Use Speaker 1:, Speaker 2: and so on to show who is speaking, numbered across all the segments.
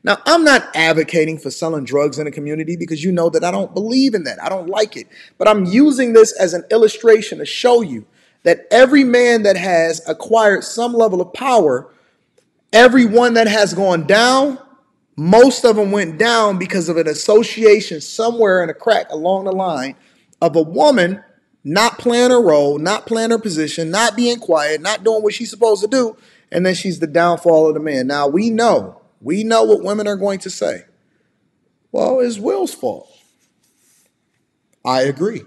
Speaker 1: Now, I'm not advocating for selling drugs in the community because you know that I don't believe in that. I don't like it. But I'm using this as an illustration to show you that every man that has acquired some level of power, every one that has gone down, most of them went down because of an association somewhere in a crack along the line of a woman not playing her role, not playing her position, not being quiet, not doing what she's supposed to do, and then she's the downfall of the man. Now, we know what women are going to say. Well, it's Will's fault. I agree.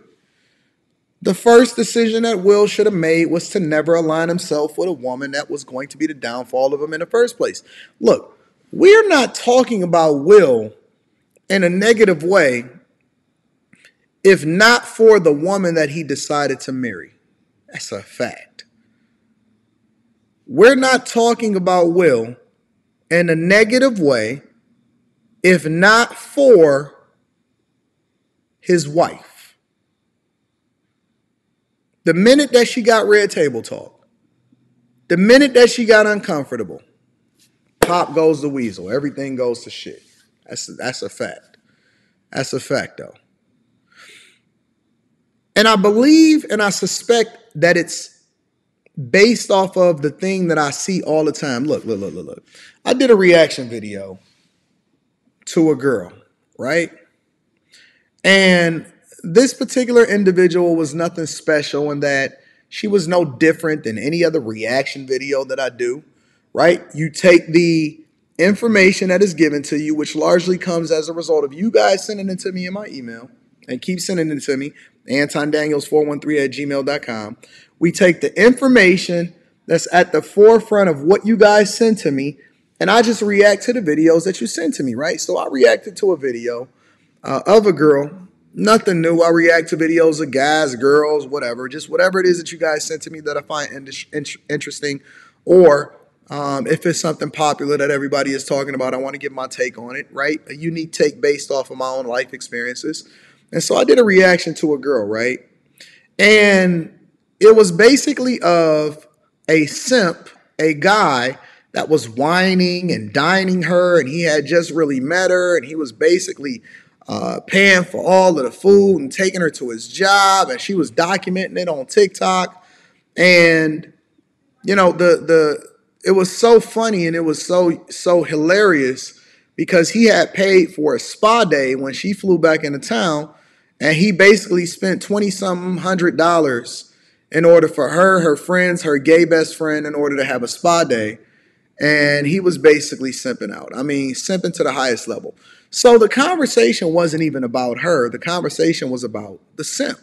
Speaker 1: The first decision that Will should have made was to never align himself with a woman that was going to be the downfall of him in the first place. Look, we're not talking about Will in a negative way if not for the woman that he decided to marry. That's a fact. We're not talking about Will in a negative way if not for his wife. The minute that she got red table talk, the minute that she got uncomfortable, pop goes the weasel. Everything goes to shit. That's a fact. That's a fact, though. And I believe and I suspect that it's based off of the thing that I see all the time. Look. I did a reaction video to a girl, right? And this particular individual was nothing special in that she was no different than any other reaction video that I do, right? You take the information that is given to you, which largely comes as a result of you guys sending it to me in my email, and keep sending it to me, AntonDaniels413@gmail.com. We take the information that's at the forefront of what you guys send to me, and I just react to the videos that you send to me, right? So I reacted to a video of a girl. Nothing new. I react to videos of guys, girls, whatever. Just whatever it is that you guys sent to me that I find interesting, or if it's something popular that everybody is talking about, I want to give my take on it, right? A unique take based off of my own life experiences. And so I did a reaction to a girl, right? And it was basically of a simp, a guy that was whining and dining her, and he had just really met her, and he was basically paying for all of the food and taking her to his job, and she was documenting it on TikTok. And you know, it was so funny and it was so hilarious because he had paid for a spa day when she flew back into town, and he basically spent $20-something hundred in order for her friends, her gay best friend, in order to have a spa day. And he was basically simping out. I mean, simping to the highest level. So the conversation wasn't even about her. The conversation was about the simp.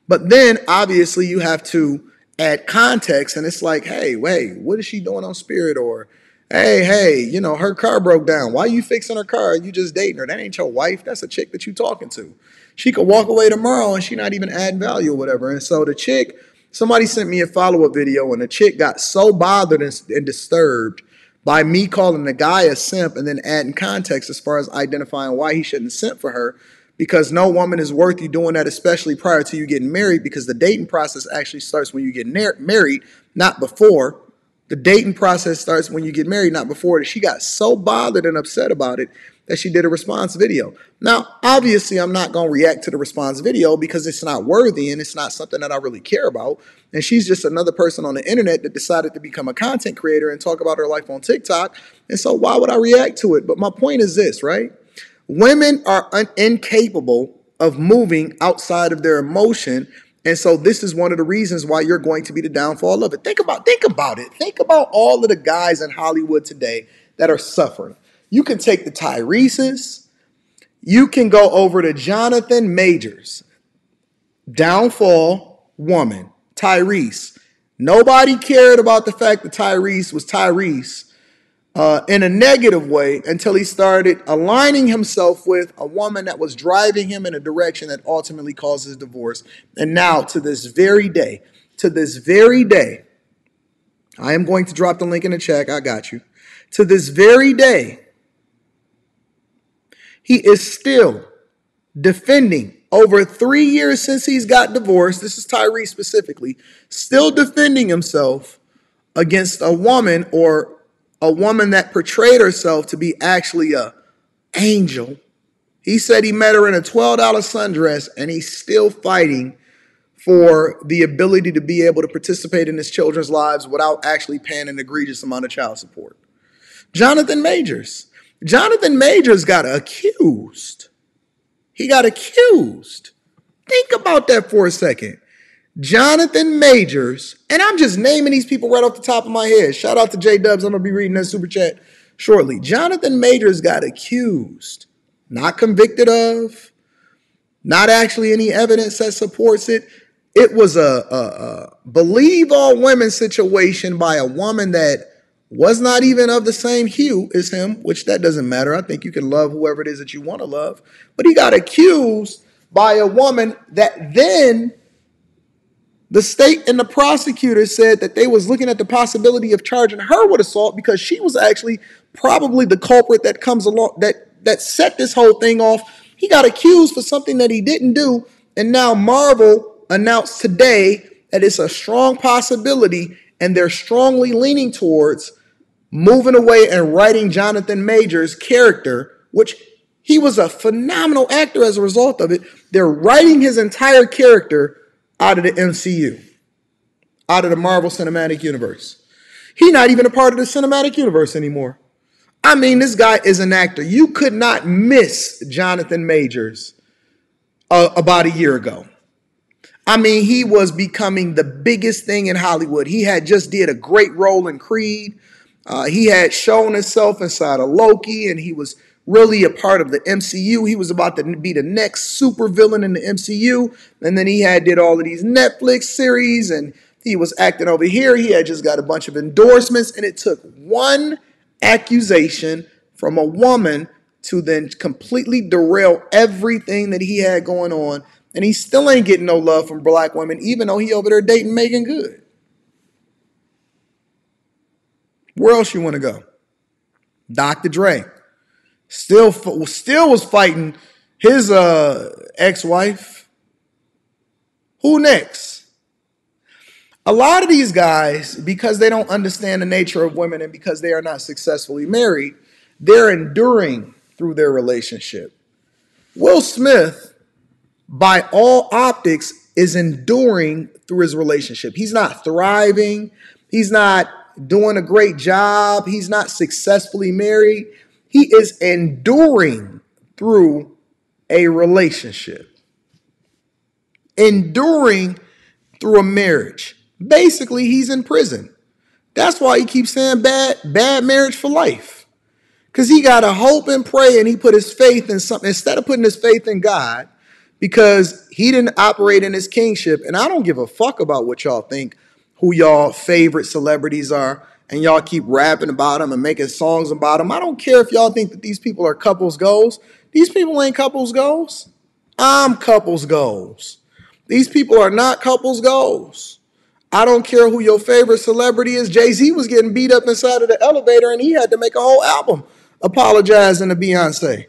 Speaker 1: But then, obviously, you have to add context. And it's like, hey, wait, what is she doing on Spirit? Or, hey, you know, her car broke down. Why are you fixing her car? You just dating her. That ain't your wife. That's a chick that you talking to. She could walk away tomorrow and she not even adding value or whatever. And so the chick, somebody sent me a follow-up video, and the chick got so bothered and disturbed by me calling the guy a simp and then adding context as far as identifying why he shouldn't simp for her, because no woman is worth you doing that, especially prior to you getting married, because the dating process actually starts when you get married, not before. The dating process starts when you get married, not before. She got so bothered and upset about it that she did a response video. Now, obviously, I'm not going to react to the response video because it's not worthy and it's not something that I really care about. And she's just another person on the internet that decided to become a content creator and talk about her life on TikTok. And so why would I react to it? But my point is this, right? Women are incapable of moving outside of their emotion. And so this is one of the reasons why you're going to be the downfall of it. Think about it. Think about all of the guys in Hollywood today that are suffering. You can take the Tyrese's. You can go over to Jonathan Majors. Downfall woman. Tyrese. Nobody cared about the fact that Tyrese was Tyrese in a negative way until he started aligning himself with a woman that was driving him in a direction that ultimately causes divorce. And now to this very day, I am going to drop the link in the chat. I got you. To this very day, he is still defending, over 3 years since he's got divorced, this is Tyrese specifically, still defending himself against a woman or a woman that portrayed herself to be actually a angel. He said he met her in a $12 sundress, and he's still fighting for the ability to be able to participate in his children's lives without actually paying an egregious amount of child support. Jonathan Majors. Jonathan Majors got accused. He got accused. Think about that for a second. Jonathan Majors, and I'm just naming these people right off the top of my head. Shout out to J Dubs. I'm going to be reading that super chat shortly. Jonathan Majors got accused, not convicted of, not actually any evidence that supports it. It was a believe all women situation by a woman that was not even of the same hue as him, which that doesn't matter. I think you can love whoever it is that you want to love. But he got accused by a woman that then the state and the prosecutor said that they was looking at the possibility of charging her with assault because she was actually probably the culprit that comes along, that set this whole thing off. He got accused for something that he didn't do. And now Marvel announced today that it's a strong possibility, and they're strongly leaning towards moving away and writing Jonathan Majors' character, which he was a phenomenal actor as a result of it. They're writing his entire character out of the MCU, out of the Marvel Cinematic Universe. He's not even a part of the cinematic universe anymore. I mean, this guy is an actor. You could not miss Jonathan Majors about a year ago. I mean, he was becoming the biggest thing in Hollywood. He had just did a great role in Creed. He had shown himself inside of Loki, and he was really a part of the MCU. He was about to be the next supervillain in the MCU. And then he did all of these Netflix series, and he was acting over here. He had just got a bunch of endorsements, and it took one accusation from a woman to then completely derail everything that he had going on. And he still ain't getting no love from black women, even though he over there dating Megan Good. Where else you want to go? Dr. Dre. Still was fighting his ex-wife. Who next? A lot of these guys, because they don't understand the nature of women and because they are not successfully married, they're enduring through their relationship. Will Smith, by all optics, is enduring through his relationship. He's not thriving. He's not doing a great job. He's not successfully married. He is enduring through a relationship. Enduring through a marriage. Basically, he's in prison. That's why he keeps saying bad marriage for life. Because he got to hope and pray, and he put his faith in something. Instead of putting his faith in God, because he didn't operate in his kingship. And I don't give a fuck about what y'all think, who y'all favorite celebrities are, and y'all keep rapping about them and making songs about them. I don't care if y'all think that these people are couples goals. These people ain't couples goals. I'm couples goals. These people are not couples goals. I don't care who your favorite celebrity is. Jay-Z was getting beat up inside of the elevator, and he had to make a whole album apologizing to Beyonce.